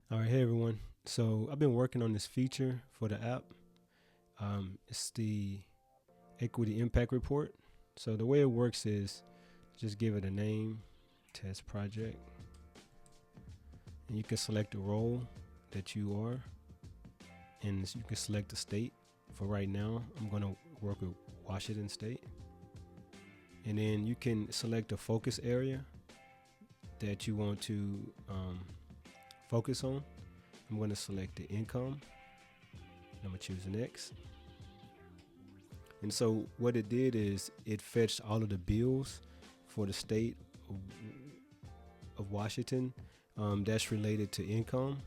All right, hey everyone. So I've been working on this feature for the app. It's the equity impact report. So the way it works is just give it a name, test project, and you can select the role that you are, and you can select the state. For right now, I'm going to work with Washington State, and then you can select a focus area that you want to focus on. I'm going to select the income. I'm going to choose next. And so what it did is it fetched all of the bills for the state of Washington that's related to income.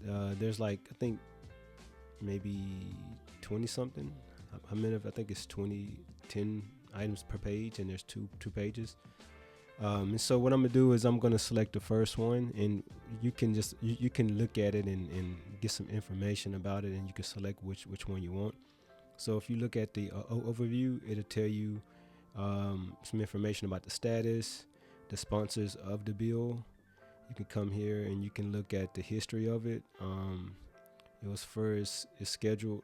There's like, I think maybe 20 something. I think it's 10 items per page, and there's two pages. And so what I'm gonna do is I'm gonna select the first one, and you can look at it and get some information about it, and you can select which one you want. So if you look at the overview, it'll tell you some information about the status, the sponsors of the bill. You can come here and you can look at the history of it. It was first scheduled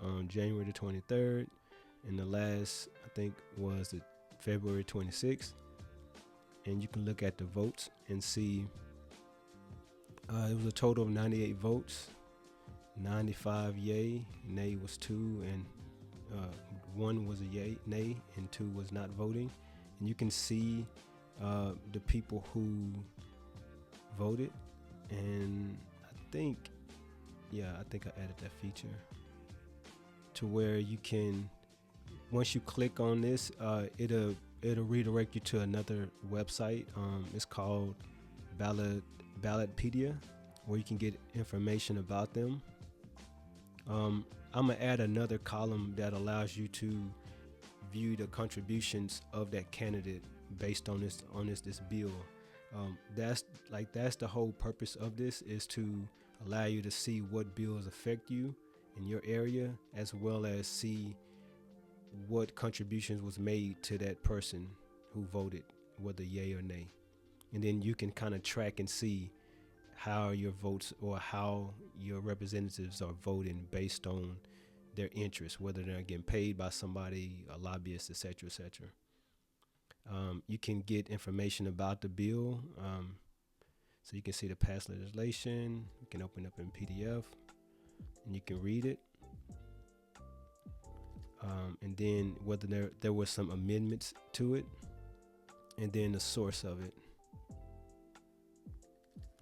on January the 23rd, and the last I think was the February 26th. And you can look at the votes and see it was a total of 98 votes. 95 yay, nay was 2, and 1 was a yay, nay, and 2 was not voting. And you can see the people who voted, and I think I added that feature to where you can, once you click on this, it'll redirect you to another website. It's called Ballotpedia, where you can get information about them. I'm gonna add another column that allows you to view the contributions of that candidate based on this bill. That's the whole purpose of this, is to allow you to see what bills affect you in your area, as well as see what contributions was made to that person who voted, whether yay or nay. And then you can kind of track and see how your votes or how your representatives are voting based on their interests, whether they're getting paid by somebody, a lobbyist, etc., etc. You can get information about the bill, so you can see the past legislation. You can open up in PDF and you can read it, and then whether there were some amendments to it, and then the source of it.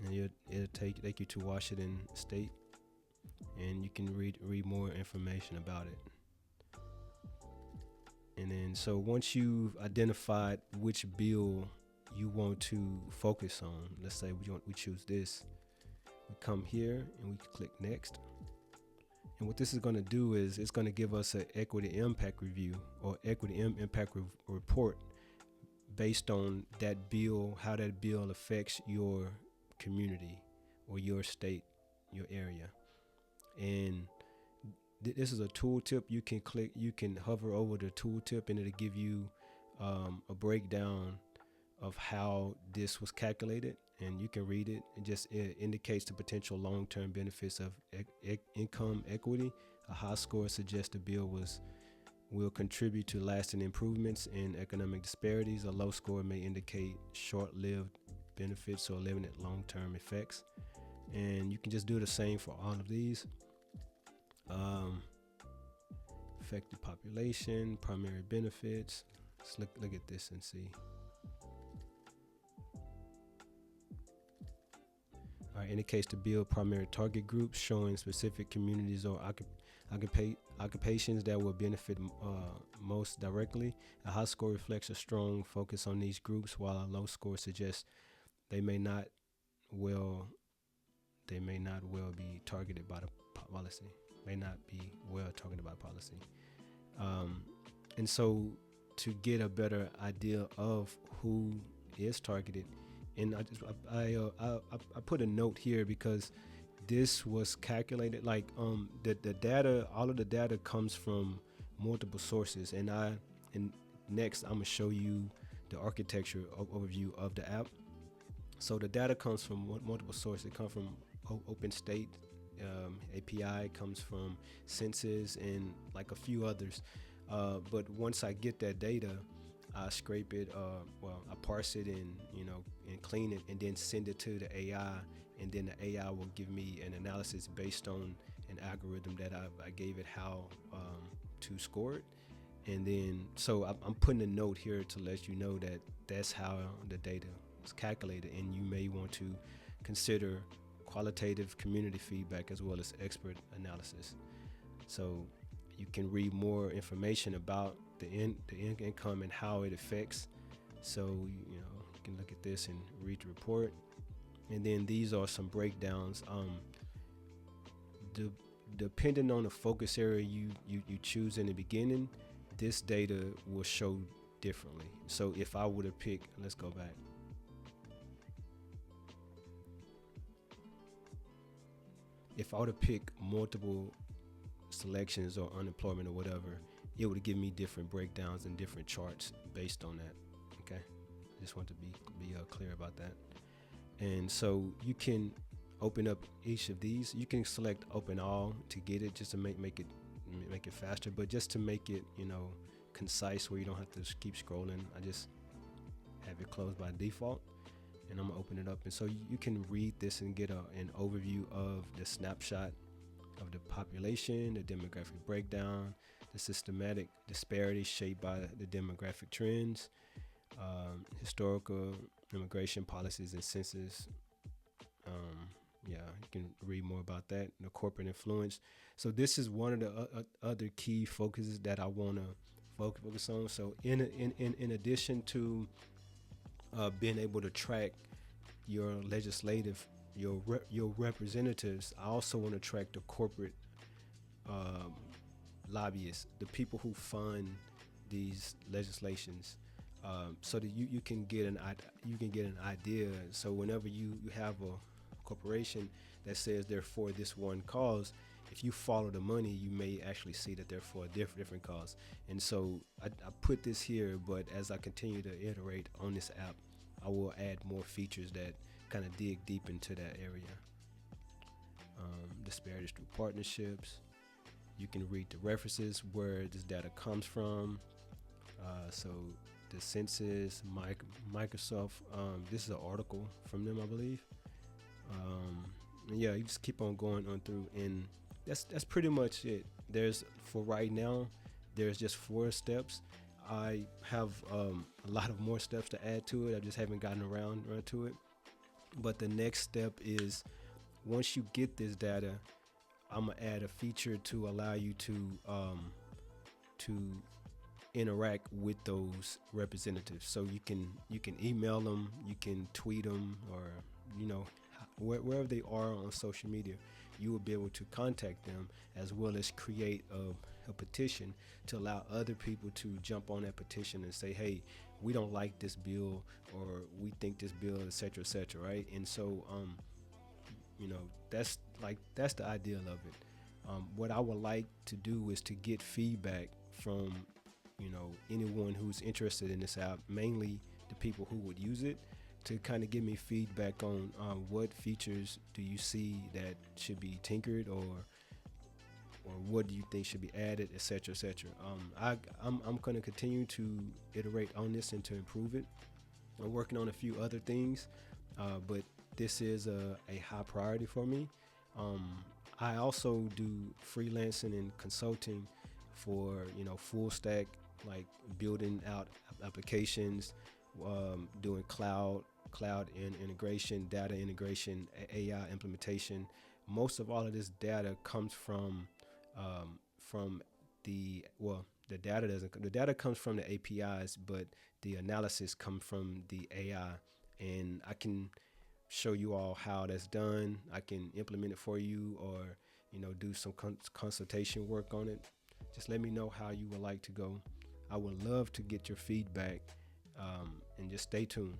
And it'll take you to Washington State, and you can read more information about it. And then, so once you've identified which bill you want to focus on, let's say we choose this, we come here and we click next. And what this is going to do is it's going to give us an equity impact review or equity impact report based on that bill, how that bill affects your community or your state, your area. And this is a tooltip. You can hover over the tooltip, and it'll give you a breakdown of how this was calculated, and you can read it. It indicates the potential long-term benefits of income equity. A high score suggests the bill will contribute to lasting improvements in economic disparities. A low score may indicate short-lived benefits or limited long-term effects. And you can just do the same for all of these. Affected population, primary benefits. Let's look at this and see. All right, indicates the bill primary target groups, showing specific communities or occupations that will benefit most directly. A high score reflects a strong focus on these groups, while a low score suggests they may not well be targeted by the policy. And so to get a better idea of who is targeted, and I put a note here because this was calculated the data. All of the data comes from multiple sources, and next I'm gonna show you the architecture overview of the app. So the data comes from multiple sources. It comes from Open State API, comes from Census, and like a few others. But once I get that data, I scrape it. I parse it and and clean it, and then send it to the AI, and then the AI will give me an analysis based on an algorithm that I gave it how to score it. And then so I'm putting a note here to let you know that that's how the data is calculated, and you may want to consider qualitative community feedback as well as expert analysis. So you can read more information about the income and how it affects. So you can look at this and read the report. And then these are some breakdowns. Depending on the focus area you choose in the beginning, this data will show differently. So if I were to pick, let's go back. If I were to pick multiple selections or unemployment or whatever, it would give me different breakdowns and different charts based on that. Okay, I just want to be clear about that. And so you can open up each of these. You can select open all to get it, just to make it faster, but just to make it concise, where you don't have to keep scrolling, I just have it closed by default, and I'm gonna open it up. And so you can read this and get an overview of the snapshot of the population, the demographic breakdown, the systematic disparities shaped by the demographic trends, historical immigration policies and census. You can read more about that. The corporate influence. So this is one of the other key focuses that I want to focus on. So in addition to being able to track your legislative, your representatives, I also want to track the corporate lobbyists, the people who fund these legislations, so that you can get an idea. So whenever you have a corporation that says they're for this one cause, if you follow the money, you may actually see that they're for a different cause. And so I put this here, but as I continue to iterate on this app, I will add more features that kind of dig deep into that area. Disparities through partnerships. You can read the references where this data comes from. So the census, Microsoft, this is an article from them, I believe. You just keep on going on through, and that's pretty much it. For right now, there's just 4 steps. I have a lot of more steps to add to it. I just haven't gotten around to it. But the next step is, once you get this data, I'm gonna add a feature to allow you to interact with those representatives. So you can email them, you can tweet them, or wherever they are on social media, you will be able to contact them, as well as create a petition to allow other people to jump on that petition and say, hey, we don't like this bill, or we think this bill, etc., right? And so that's the ideal of it. What I would like to do is to get feedback from anyone who's interested in this app, mainly the people who would use it, to kind of give me feedback on what features do you see that should be tinkered, or what do you think should be added, etc., etc. I'm going to continue to iterate on this and to improve it. I'm working on a few other things, but this is a high priority for me. I also do freelancing and consulting for full stack, like building out applications, doing cloud integration, data integration, AI implementation. Most of all of this data comes from the data comes from the APIs, but the analysis comes from the AI, and I can show you all how that's done. I can implement it for you, or do some consultation work on it. Just let me know how you would like to go. I would love to get your feedback, and just stay tuned.